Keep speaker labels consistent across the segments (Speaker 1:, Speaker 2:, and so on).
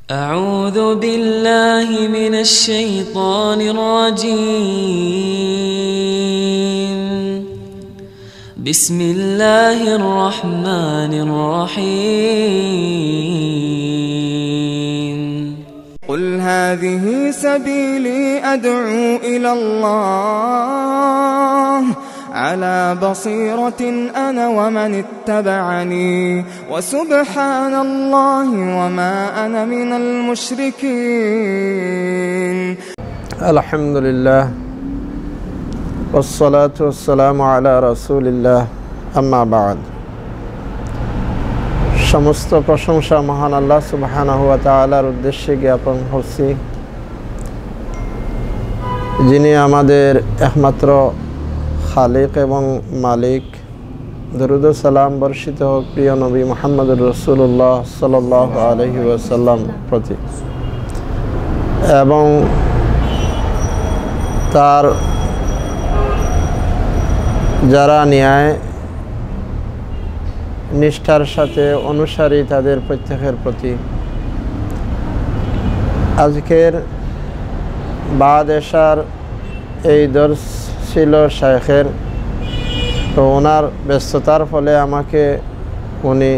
Speaker 1: أعوذ بالله من الشيطان الرجيم بسم الله الرحمن الرحيم
Speaker 2: قل هذه سبيلي أدعو إلى الله على بصيرة أنا ومن اتبعني وسبحان الله وما أنا من المشركين.
Speaker 3: الحمد لله والصلاة والسلام على رسول الله أما بعد. সমস্ত প্রশংসা মহান আল্লাহ সুবহানাহু ওয়া তাআলার উদ্দেশ্যে জ্ঞাপন করছি, যিনি আমাদের একমাত্র খালিক এবং মালিক। দরুদ ও সালাম বর্ষিত হোক প্রিয় নবী মুহাম্মদুর রাসূলুল্লাহ সাল্লাল্লাহু আলাইহি ওয়াসাল্লাম প্রতি এবং তার যারা ন্যায় নিষ্ঠার সাথে অনুসারী তাদের প্রত্যেকের প্রতি। আজকের বাদ এশার এই দর্স ছিল শাইখের, তো ওনার ব্যস্ততার ফলে আমাকে উনি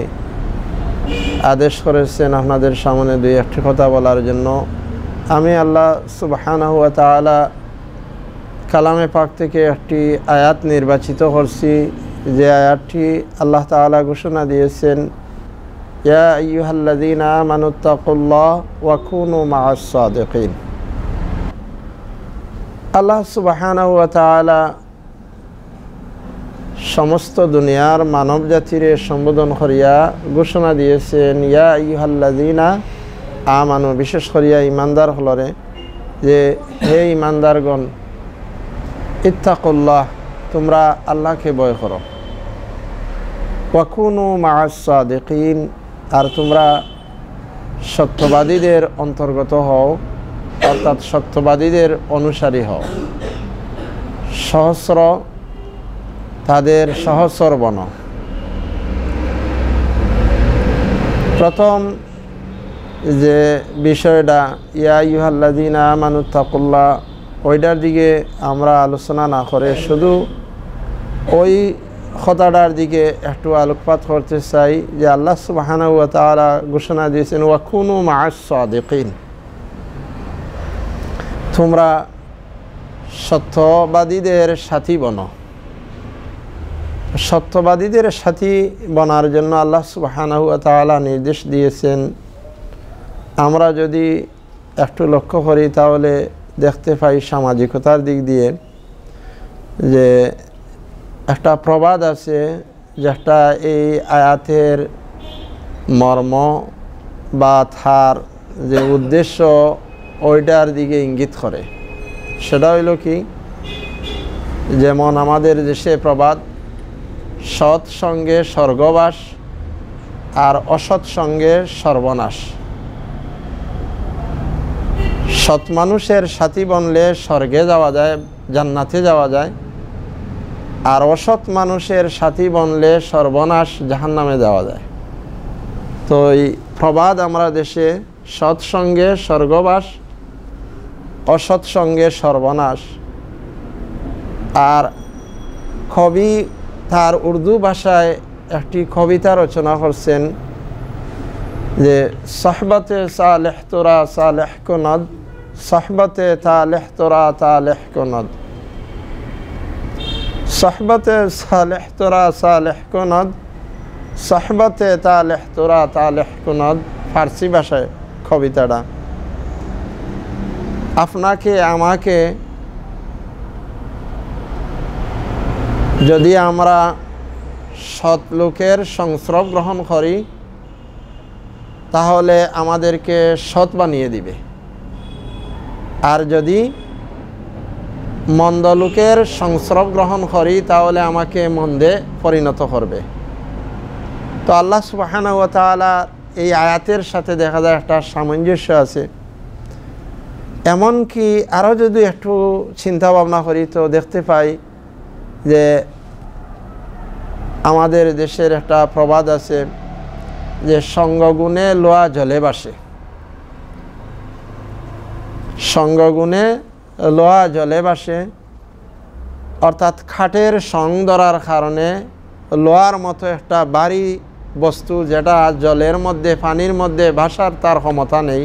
Speaker 3: আদেশ করেছেন আপনাদের সামনে দুই একটি কথা বলার জন্য। আমি আল্লাহ সুবহানাহু ওয়া তাআলা কালামে পাক থেকে একটি আয়াত নির্বাচিত করছি, যে আয়াতটি আল্লাহ তাআলা ঘোষণা দিয়েছেন, ইয়া আইয়ুহাল্লাযীনা আমানুত্তাকুল্লাহ ওয়া কুনু মা'আস সাদিকিন। আল্লাহ সুবহানাহু ওয়া তাআলা সমস্ত দুনিয়ার মানব জাতিরে সম্বোধন করিয়া ঘোষণা দিয়েছেন, ইয়া আইয়ুহাল্লাযীনা আমানু, বিশেষ করিয়া ইমানদার হলরে, যে হে ইমানদারগণ, ইত্তাকুল্লাহ, তোমরা আল্লাহকে ভয় করো, ওয়া কুনু মা'আস সাদিকিন, আর তোমরা সত্যবাদীদের অন্তর্গত হও, অর্থাৎ সত্যবাদীদের অনুসারী হও, সহস্র তাদের সহস্র বন। প্রথম যে বিষয়টা ইয়া আইয়ুহাল্লাযীনা আমানুত্তাকুল্লাহ, ওইটার দিকে আমরা আলোচনা না করে শুধু ওই কথাটার দিকে একটু আলোকপাত করতে চাই, যে আল্লাহ সুবহানাহু ওয়া তাআলা ঘোষণা দিয়েছেন ওয়া কুনু মা'আস সাদিকিন, তোমরা সত্যবাদীদের সাথী বনো। সত্যবাদীদের সাথী বনার জন্য আল্লাহ সুবহানাহু ওয়া তাআলা নির্দেশ দিয়েছেন। আমরা যদি একটু লক্ষ্য করি তাহলে দেখতে পাই সামাজিকতার দিক দিয়ে যে একটা প্রবাদ আছে, যেটা এই আয়াতের মর্ম বা তার যে উদ্দেশ্য ওইটার দিকে ইঙ্গিত করে। সেটা হইল কি, যেমন আমাদের দেশে প্রবাদ, সৎ সঙ্গে স্বর্গবাস আর অসৎ সঙ্গে সর্বনাশ। সৎ মানুষের সাথী বনলে স্বর্গে যাওয়া যায়, জান্নাতে যাওয়া যায়, আর অসৎ মানুষের সাথী বনলে সর্বনাশ, জাহান্নামে যাওয়া যায়। তো এই প্রবাদ আমরা দেশে সৎ সঙ্গে স্বর্গবাস, অসৎ সঙ্গে সর্বনাশ। আর কবি তার উর্দু ভাষায় একটি কবিতা রচনা করছেন, যে সহবতে সালেহ তোরা সালেহ কুনদ, সহবতে তালেহ তোরা তালেহ কুনদ, সহবতে সালেহ তোরা সালেহ কুনদ, সহবতে তালেহ তোরা তালেহ কুনদ। ফার্সি ভাষায় কবিতাটা। আপনাকে আমাকে যদি আমরা সৎ লোকের সংস্রব গ্রহণ করি তাহলে আমাদেরকে সৎ বানিয়ে দিবে, আর যদি মন্দ লোকের সংস্রব গ্রহণ করি তাহলে আমাকে মন্দে পরিণত করবে। তো আল্লাহ সুবহানাহু ওয়া তাআলা এই আয়াতের সাথে দেখা যায় একটা সামঞ্জস্য আছে। এমনকি আরও যদি একটু চিন্তা ভাবনা করি তো দেখতে পাই যে আমাদের দেশের একটা প্রবাদ আছে যে সঙ্গগুণে লোহা জলে বাসে। সঙ্গগুণে লোহা জলে ভাসে, অর্থাৎ খাটের সং ধরার কারণে লোহার মতো একটা ভারী বস্তু যেটা জলের মধ্যে পানির মধ্যে ভাসার তার ক্ষমতা নেই,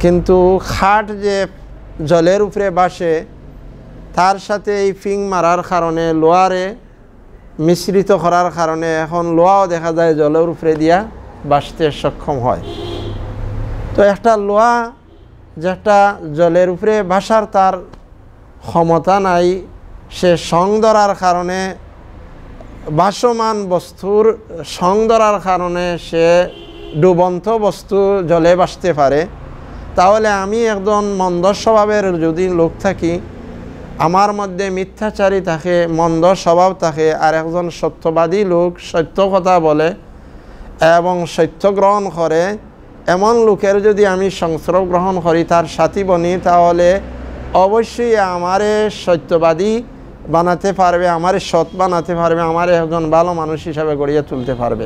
Speaker 3: কিন্তু খাট যে জলের উপরে ভাসে তার সাথে এই ফিং মারার কারণে লোহারে মিশ্রিত করার কারণে এখন লোহাও দেখা যায় জলের উপরে দিয়া ভাসতে সক্ষম হয়। তো একটা লোহা যেটা জলের উপরে ভাসার তার ক্ষমতা নাই, সে সং ধরার কারণে ভাসমান বস্তুর সং ধরার কারণে সে ডুবন্ত বস্তু জলে ভাসতে পারে। তাহলে আমি একজন মন্দ স্বভাবের যদি লোক থাকি, আমার মধ্যে মিথ্যাচারী থাকে, মন্দ স্বভাব থাকে, আর একজন সত্যবাদী লোক সত্য কথা বলে এবং সত্য গ্রহণ করে, এমন লোকের যদি আমি সংস্রব গ্রহণ করি, তার সাথী বনি, তাহলে অবশ্যই আমারে সত্যবাদী বানাতে পারবে, আমারে সৎ বানাতে পারবে, আমারে একজন ভালো মানুষ হিসাবে গড়িয়ে তুলতে পারবে।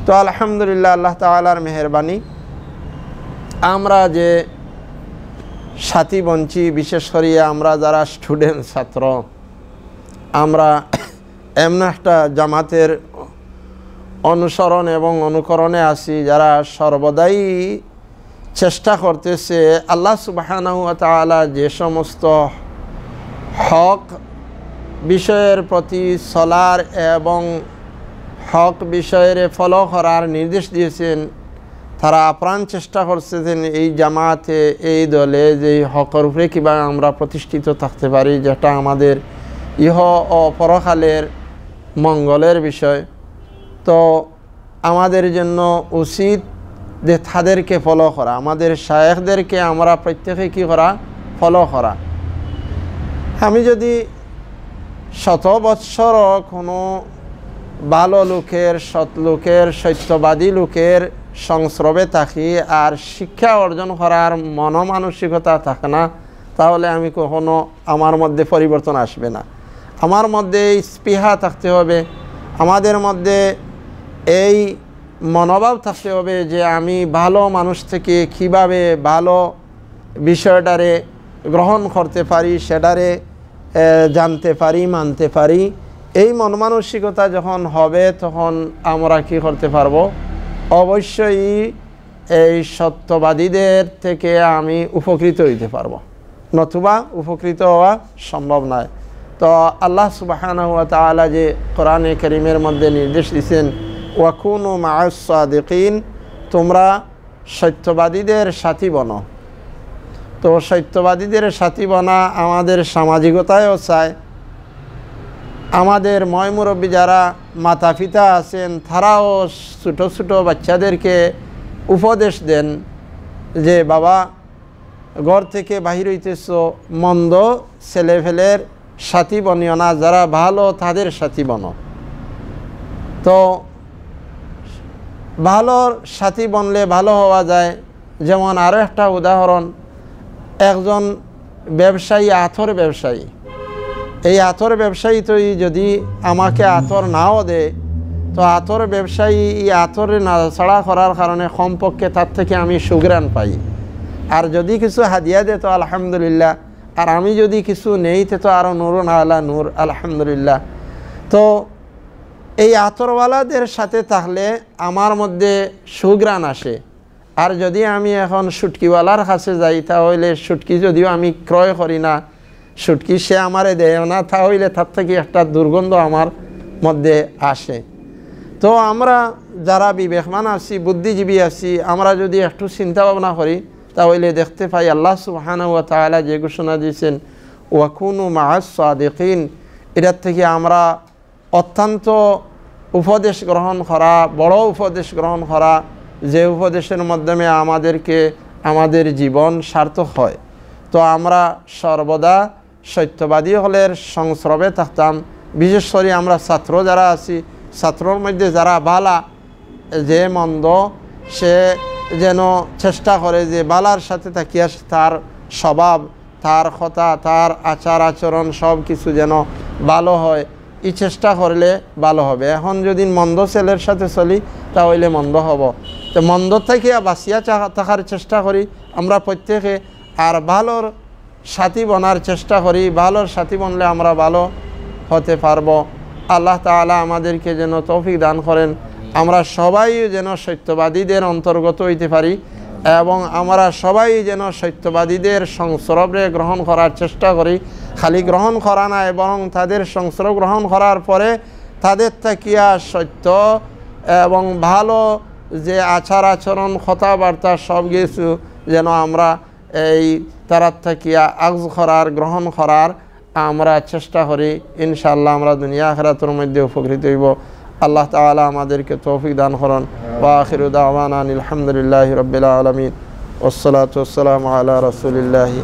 Speaker 3: তো আলহামদুলিল্লাহ, আল্লাহ তাআলার মেহেরবানি, আমরা যে সাথী বঞ্চি, বিশেষ করে আমরা যারা স্টুডেন্ট ছাত্র, আমরা এমন একটা জামাতের অনুসরণ এবং অনুকরণে আছি যারা সর্বদাই চেষ্টা করতেছে আল্লাহ সুবহানাহু ওয়া তাআলা যে সমস্ত হক বিষয়ের প্রতি চলার এবং হক বিষয়ের ফলো করার নির্দেশ দিয়েছেন, তারা আপ্রাণ চেষ্টা করতেছেন এই জামাতে, এই দলে যে হকের উপরে কীভাবে আমরা প্রতিষ্ঠিত থাকতে পারি, যেটা আমাদের ইহ ও পরকালের মঙ্গলের বিষয়। তো আমাদের জন্য উচিত যে তাদেরকে ফলো করা, আমাদের শায়েখদেরকে আমরা প্রত্যেকে কী করা, ফলো করা। আমি যদি শত বৎসর কোনো ভালো লোকের, সৎ লোকের, সত্যবাদী লোকের সংস্রবে থাকি আর শিক্ষা অর্জন করার মনমানসিকতা থাকে না, তাহলে আমি কখনো আমার মধ্যে পরিবর্তন আসবে না। আমার মধ্যে স্পৃহা থাকতে হবে, আমাদের মধ্যে এই মনোভাব থাকতে হবে যে আমি ভালো মানুষ থেকে কিভাবে ভালো বিষয়টারে গ্রহণ করতে পারি, সেটারে জানতে পারি, মানতে পারি। এই মনমানসিকতা যখন হবে তখন আমরা কি করতে পারবো, অবশ্যই এই সত্যবাদীদের থেকে আমি উপকৃত হইতে পারবো, নতুবা উপকৃত হওয়া সম্ভব নয়। তো আল্লাহ সুবহানাহু ওয়া তাআলা যে কোরআনে কারীমের মধ্যে নির্দেশ দিয়েছেন, ওয়াকুনু মা'আস সাদিকিন, তোমরা সত্যবাদীদের সাথী বনো। তো সত্যবাদীদের সাথী বনা আমাদের সামাজিকতায়ও চায়। আমাদের ময়মুরব্বী যারা মাতা পিতা আছেন, তারাও ছোটো ছোটো বাচ্চাদেরকে উপদেশ দেন যে বাবা, ঘর থেকে বাহির হইতেছ, মন্দ ছেলেফেলের সাথী বনিও না, যারা ভালো তাদের সাথী বনো। তো ভালো সাথী বনলে ভালো হওয়া যায়। যেমন আরও একটা উদাহরণ, একজন ব্যবসায়ী, আতর ব্যবসায়ী, এই আতর ব্যবসায়ী তো যদি আমাকে আতর নাও দেয়, তো আতর ব্যবসায়ী এই আতরে নাড়াচাড়া করার কারণে কমপক্ষে তার থেকে আমি সুঘ্রাণ পাই। আর যদি কিছু হাদিয়া দেয় তো আলহামদুলিল্লাহ, আর আমি যদি কিছু নেই তো আরও নূরুন আলা নূর, আলহামদুলিল্লাহ। তো এই আতরওয়ালাদের সাথে থাকলে আমার মধ্যে সুঘ্রাণ আসে। আর যদি আমি এখন সুটকিওয়ালার কাছে যাই, তাহলে সুটকি যদিও আমি ক্রয় করি না, সুটকি সে আমারে দেয় না, তাহলে তার থেকে একটা দুর্গন্ধ আমার মধ্যে আসে। তো আমরা যারা বিবেকমান আছি, বুদ্ধিজীবী আছি, আমরা যদি একটু চিন্তা ভাবনা করি, তাহলে দেখতে পাই আল্লাহ সুবহানাহু ওয়া তাআলা যে ঘোষণা দিয়েছেন ওয়াকুনু মা'আস সাদিকিন, এটার থেকে আমরা অত্যন্ত উপদেশ গ্রহণ করা, বড় উপদেশ গ্রহণ করা, যে উপদেশের মাধ্যমে আমাদেরকে আমাদের জীবন সার্থক হয়। তো আমরা সর্বদা সত্যবাদী হলের সংস্রবে থাকতাম। বিশেষ করে আমরা ছাত্র যারা আছি, ছাত্রর মধ্যে যারা বালা, যে মন্দ, সে যেন চেষ্টা করে যে বালার সাথে থাকিয়া তার স্বভাব, তার কথা, তার আচার আচরণ সব কিছু যেন ভালো হয়, এই চেষ্টা করলে ভালো হবে। এখন যদি মন্দ ছেলের সাথে চলি তাহলে মন্দ হব। তো মন্দ থেকে বাঁচিয়া থাকার চেষ্টা করি আমরা প্রত্যেকে। আর ভালোর সাথী বনার চেষ্টা করি। ভালোর সাথী বনলে আমরা ভালো হতে পারবো। আল্লাহ তাআলা আমাদেরকে যেন তৌফিক দান করেন, আমরা সবাই যেন সত্যবাদীদের অন্তর্গত হইতে পারি এবং আমরা সবাই যেন সত্যবাদীদের সংস্রবে গ্রহণ করার চেষ্টা করি। খালি গ্রহণ করা না, এবং তাদের সংস্রব গ্রহণ করার পরে তাদের থাকিয়া সত্য এবং ভালো যে আচার আচরণ কথাবার্তা সব কিছু যেন আমরা এই তারার থাকিয়া আজ করার গ্রহণ করার আমরা চেষ্টা করি। ইনশাআল্লাহ আমরা দুনিয়া আখিরাতের মধ্যে উপকৃত হইব। আল্লাহ তাআলা আমাদেরকে তৌফিক দান করুন। ওয়া আখিরু দাওয়ানা আলহামদুলিল্লাহি রাব্বিল আলামিন ওয়াসসালাতু ওয়াসসালামু আলা রাসূলিল্লাহি